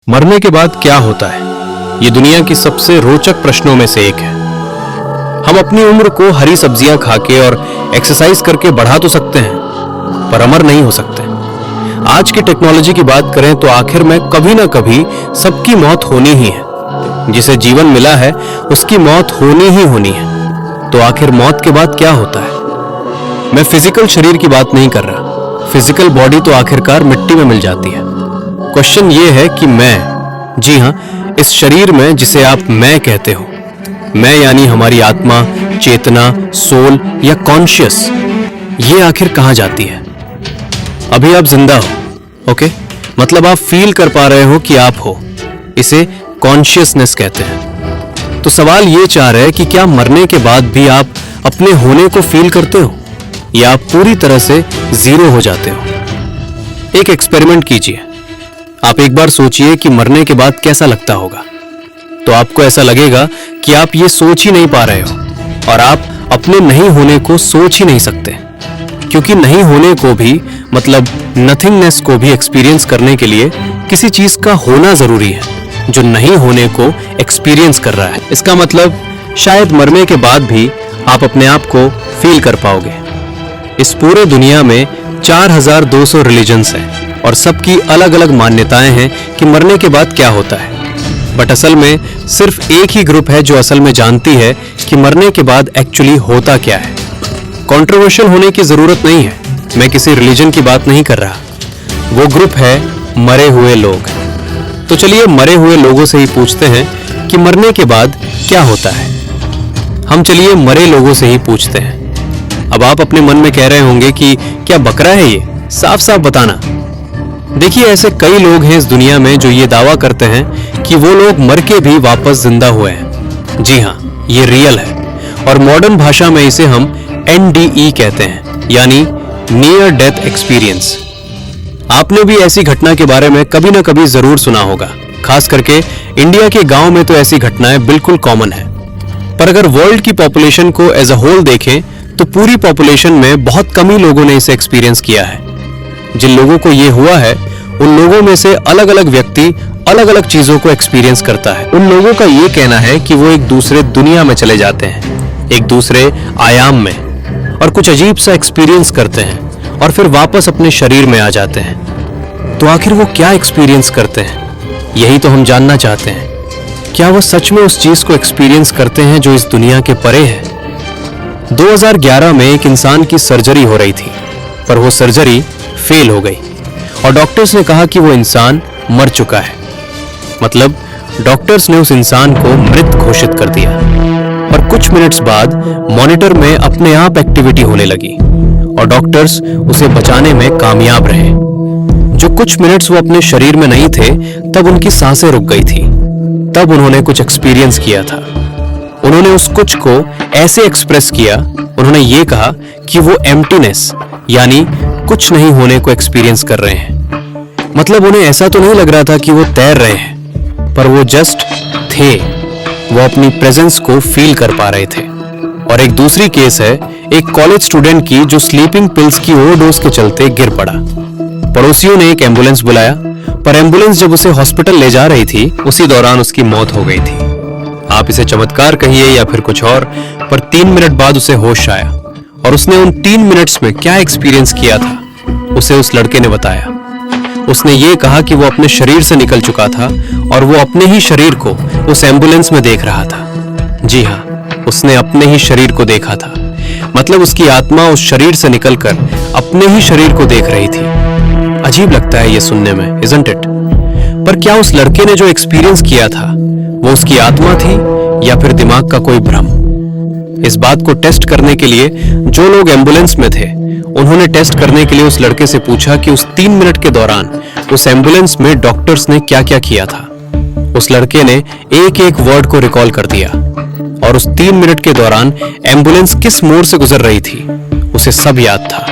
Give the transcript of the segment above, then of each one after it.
मरने के बाद क्या होता है? ये दुनिया की सबसे रोचक प्रश्नों में से एक है। हम अपनी उम्र को हरी सब्जियां खाके और एक्सरसाइज करके बढ़ा तो सकते हैं, पर अमर नहीं हो सकते। आज की टेक्नोलॉजी की बात करें तो आखिर में कभी ना कभी सबकी मौत होनी ही है। जिसे जीवन मिला है उसकी मौत होनी ही होनी है। तो आखिर मौत के बाद क्या होता है? मैं फिजिकल शरीर की बात नहीं कर रहा। फिजिकल बॉडी तो आखिरकार मिट्टी में मिल जाती है। क्वेश्चन ये है कि मैं, जी हां, इस शरीर में जिसे आप मैं कहते हो, मैं यानी हमारी आत्मा, चेतना, सोल या कॉन्शियस, ये आखिर कहां जाती है? अभी आप जिंदा हो, ओके? मतलब आप फील कर पा रहे हो कि आप हो। इसे कॉन्शियसनेस कहते हैं। तो सवाल ये चाह रहा है कि क्या मरने के बाद भी आप अपने होने को फील करते हो या आप पूरी तरह से जीरो हो जाते हो? एक एक्सपेरिमेंट कीजिए। आप एक बार सोचिए कि मरने के बाद कैसा लगता होगा। तो आपको ऐसा लगेगा कि आप ये सोच ही नहीं पा रहे हो और आप अपने नहीं होने को सोच ही नहीं सकते, क्योंकि नहीं होने को भी, मतलब नथिंगनेस को भी एक्सपीरियंस करने के लिए किसी चीज का होना जरूरी है जो नहीं होने को एक्सपीरियंस कर रहा है। इसका मतलब शायद मरने के बाद भी आप अपने आप को फील कर पाओगे। इस पूरे दुनिया में 4200 रिलीजन्स हैं और सबकी अलग अलग मान्यताएं हैं कि मरने के बाद क्या होता है। बट असल में सिर्फ एक ही ग्रुप है जो असल में जानती है कि मरने के बाद एक्चुअली होता क्या है। कंट्रोवर्शियल होने की जरूरत नहीं है। मैं किसी रिलीजन की बात नहीं कर रहा। वो ग्रुप है मरे हुए लोग। तो चलिए मरे हुए लोगों से ही पूछते हैं कि मरने के बाद क्या होता है। हम चलिए मरे लोगों से ही पूछते हैं। अब आप अपने मन में कह रहे होंगे कि क्या बकरा है ये? साफ साफ बताना। देखिए, ऐसे कई लोग हैं इस दुनिया में जो ये दावा करते हैं कि वो लोग मर के भी वापस जिंदा हुए हैं। जी हाँ, ये रियल है और मॉडर्न भाषा में इसे हम NDE कहते हैं, यानी नियर डेथ एक्सपीरियंस। आपने भी ऐसी घटना के बारे में कभी ना कभी जरूर सुना होगा। खास करके इंडिया के गांव में तो ऐसी घटनाएं बिल्कुल कॉमन है। पर अगर वर्ल्ड की पॉपुलेशन को एज अ होल देखें तो पूरी पॉपुलेशन में बहुत कम ही लोगों ने इसे एक्सपीरियंस किया है। जिन लोगों को ये हुआ है उन लोगों में से अलग अलग व्यक्ति अलग अलग चीजों को एक्सपीरियंस करता है। उन लोगों का ये कहना है कि वो एक दूसरे दुनिया में चले जाते हैं, एक दूसरे आयाम में, और कुछ अजीब सा एक्सपीरियंस करते हैं और फिर वापस अपने शरीर में आ जाते हैं। तो आखिर वो क्या एक्सपीरियंस करते हैं, यही तो हम जानना चाहते हैं। क्या वो सच में उस चीज को एक्सपीरियंस करते हैं जो इस दुनिया के परे है? 2011 में एक इंसान की सर्जरी हो रही थी, पर वो सर्जरी फेल हो गई और डॉक्टर्स ने कहा कि वो इंसान मर चुका है। मतलब डॉक्टर्स ने उस इंसान को मृत घोषित कर दिया। और कुछ मिनट्स बाद मॉनिटर में अपने आप एक्टिविटी होने लगी और डॉक्टर्स उसे बचाने में कामयाब रहे। जो कुछ मिनट्स वो अपने शरीर में नहीं थे, तब उनकी सांसें रुक गई थी। तब उन्होंने कुछ एक्सपीरियंस किया था। उन्होंने उस कुछ को ऐसे एक्सप्रेस किया, उन्होंने ये कहा कि वो एम्प्टीनेस यानी कुछ नहीं होने को एक्सपीरियंस कर रहे हैं। मतलब उन्हें ऐसा तो नहीं लग रहा था कि वो तैर रहे हैं, पर वो जस्ट थे। वो अपनी प्रेजेंस को फील कर पा रहे थे। और एक दूसरी केस है एक कॉलेज स्टूडेंट की जो स्लीपिंग पिल्स की ओवरडोज के चलते गिर पड़ा। पड़ोसियों ने एक एम्बुलेंस बुलाया, पर एम्बुलेंस जब उसे हॉस्पिटल ले जा रही थी उसी दौरान उसकी मौत हो गई थी। आप इसे चमत्कार कहिए या फिर कुछ और, पर 3 मिनट बाद उसे होश आया और उसने उन 3 मिनट्स में क्या एक्सपीरियंस किया था उसे उस लड़के ने बताया। उसने ये कहा कि वो अपने शरीर से निकल चुका था और वो अपने ही शरीर को उस एम्बुलेंस में देख रहा था। जी हाँ, उसने अपने ही शरीर को देखा था। मतलब उसकी आत्मा उस शरीर से निकलकर अपने ही शरीर को देख रही थी। अजीब लगता है ये सुनने में, isn't it? पर क्या उस लड़के ने जो एक्सपीरियंस किया था वो उसकी आत्मा थी या फिर दिमाग का कोई भ्रम? इस बात को टेस्ट करने के लिए जो लोग एम्बुलेंस में थे उन्होंने टेस्ट करने के लिए उस लड़के से पूछा कि उस 3 मिनट के दौरान उस एम्बुलेंस में डॉक्टर्स ने क्या क्या किया था। उस लड़के ने एक एक वर्ड को रिकॉल कर दिया और उस 3 मिनट के दौरान एम्बुलेंस किस मोड़ से गुजर रही थी उसे सब याद था।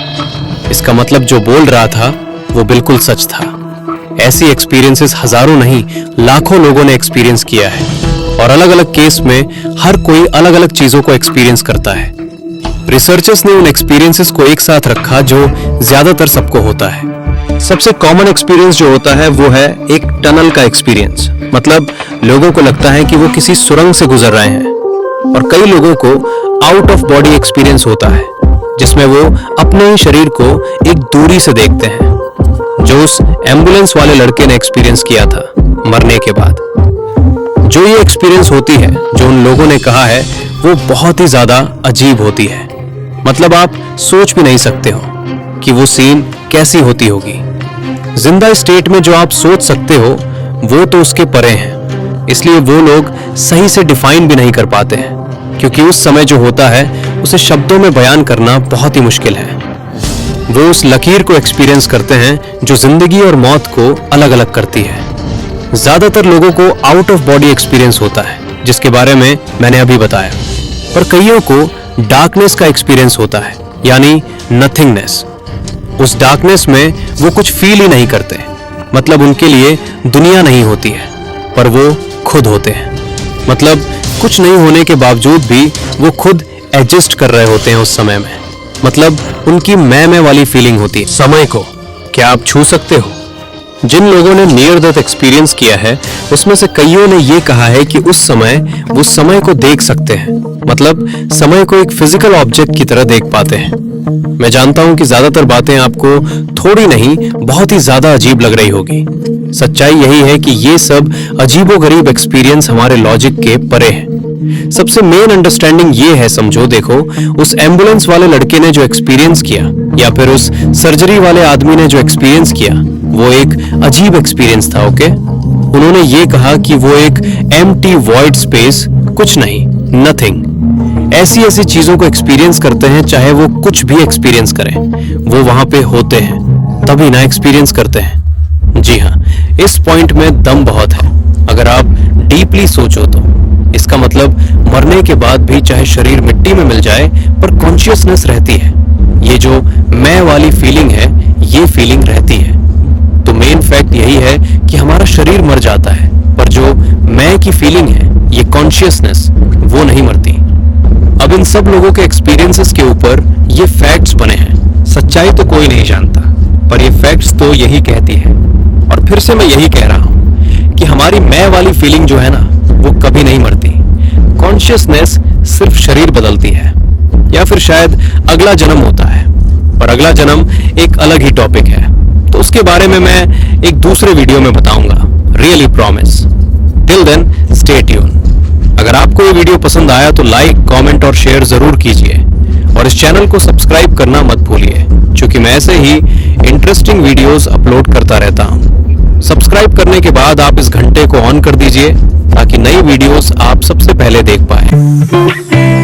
इसका मतलब जो बोल रहा था वो बिल्कुल सच था। ऐसी एक्सपीरियंसेस हजारों नहीं लाखों लोगों ने एक्सपीरियंस किया है और अलग अलग केस में हर कोई अलग अलग चीजों को एक्सपीरियंस करता है। रिसर्चर्स ने उन एक्सपीरियंसेस को एक साथ रखा जो ज्यादातर सबको होता है। सबसे कॉमन एक्सपीरियंस जो होता है वो है एक टनल का एक्सपीरियंस। मतलब लोगों को लगता है कि वो किसी सुरंग से गुजर रहे हैं। और कई लोगों को आउट ऑफ बॉडी एक्सपीरियंस होता है, जिसमें वो अपने ही शरीर को एक दूरी से देखते हैं, जो उस एम्बुलेंस वाले लड़के ने एक्सपीरियंस किया था मरने के बाद। जो ये एक्सपीरियंस होती है, जो उन लोगों ने कहा है, वो बहुत ही ज्यादा अजीब होती है। मतलब आप सोच भी नहीं सकते हो कि वो सीन कैसी होती होगी। जिंदा स्टेट में जो आप सोच सकते हो वो तो उसके परे हैं, इसलिए वो लोग सही से डिफाइन भी नहीं कर पाते हैं, क्योंकि उस समय जो होता है उसे शब्दों में बयान करना बहुत ही मुश्किल है। वो उस लकीर को एक्सपीरियंस करते हैं जो जिंदगी और मौत को अलग अलग करती है। ज्यादातर लोगों को आउट ऑफ बॉडी एक्सपीरियंस होता है, जिसके बारे में मैंने अभी बताया, पर कईयों को डार्कनेस का एक्सपीरियंस होता है, यानी नथिंगनेस। उस डार्कनेस में वो कुछ फील ही नहीं करते, मतलब उनके लिए दुनिया नहीं होती है, पर वो खुद होते हैं। मतलब कुछ नहीं होने के बावजूद भी वो खुद एडजस्ट कर रहे होते हैं उस समय में। मतलब उनकी मैं वाली फीलिंग होती है। समय को क्या आप छू सकते हो? जिन लोगों ने नियर डेथ एक्सपीरियंस किया है, उसमें से कईयों ने ये कहा है कि उस समय वो समय को देख सकते हैं। मतलब समय को एक फिजिकल ऑब्जेक्ट की तरह देख पाते हैं। मैं जानता हूं कि ज्यादातर बातें आपको थोड़ी नहीं बहुत ही ज्यादा अजीब लग रही होगी। सच्चाई यही है कि ये सब अजीबोगरीब एक्सपीरियंस हमारे लॉजिक के परे है। सबसे मेन अंडरस्टैंडिंग ये है, समझो, देखो, उस एम्बुलेंस वाले लड़के ने जो एक्सपीरियंस किया, या फिर उस सर्जरी वाले आदमी ने जो एक्सपीरियंस किया, वो एक अजीब एक्सपीरियंस था। ओके, उन्होंने ये कहा कि वो एक एम्प्टी वॉइड स्पेस, कुछ नहीं, नथिंग, ऐसी ऐसी चीजों को एक्सपीरियंस करते हैं, चाहे वो कुछ भी एक्सपीरियंस करें, वो वहां पे होते हैं, तभी ना एक्सपीरियंस करते हैं। जी हाँ, इस पॉइंट में दम बहुत है। अगर आप डीपली सोचो तो इसका मतलब मरने के बाद भी चाहे शरीर मिट्टी में मिल जाए, पर कॉन्शियसनेस रहती है। ये जो मैं वाली फीलिंग है, ये फीलिंग रहती है। तो मेन फैक्ट यही है कि हमारा शरीर मर जाता है, पर जो मैं की फीलिंग है, ये कॉन्शियसनेस, वो नहीं मरती। अब इन सब लोगों के एक्सपीरियंसेस के ऊपर ये फैक्ट्स बने हैं। सच्चाई तो कोई नहीं जानता, पर ये फैक्ट्स तो यही कहती है। और फिर से मैं यही कह रहा हूं कि हमारी मैं वाली फीलिंग जो है ना, वो कभी नहीं मरती। कॉन्शियसनेस सिर्फ शरीर बदलती है, या फिर शायद अगला जन्म होता है, पर अगला जन्म एक अलग ही टॉपिक है, तो उसके बारे में मैं एक दूसरे वीडियो में बताऊंगा, really promise. Till then stay tune. अगर आपको ये वीडियो पसंद आया तो लाइक, कमेंट और शेयर जरूर कीजिए, और इस चैनल को सब्सक्राइब करना मत भूलिए, क्योंकि मैं ऐसे ही इंटरेस्टिंग वीडियोस अपलोड करता रहता हूं। सब्सक्राइब करने के बाद आप इस घंटे को ऑन कर दीजिए, ताकि नई वीडियोस आप सबसे पहले देख पाएं।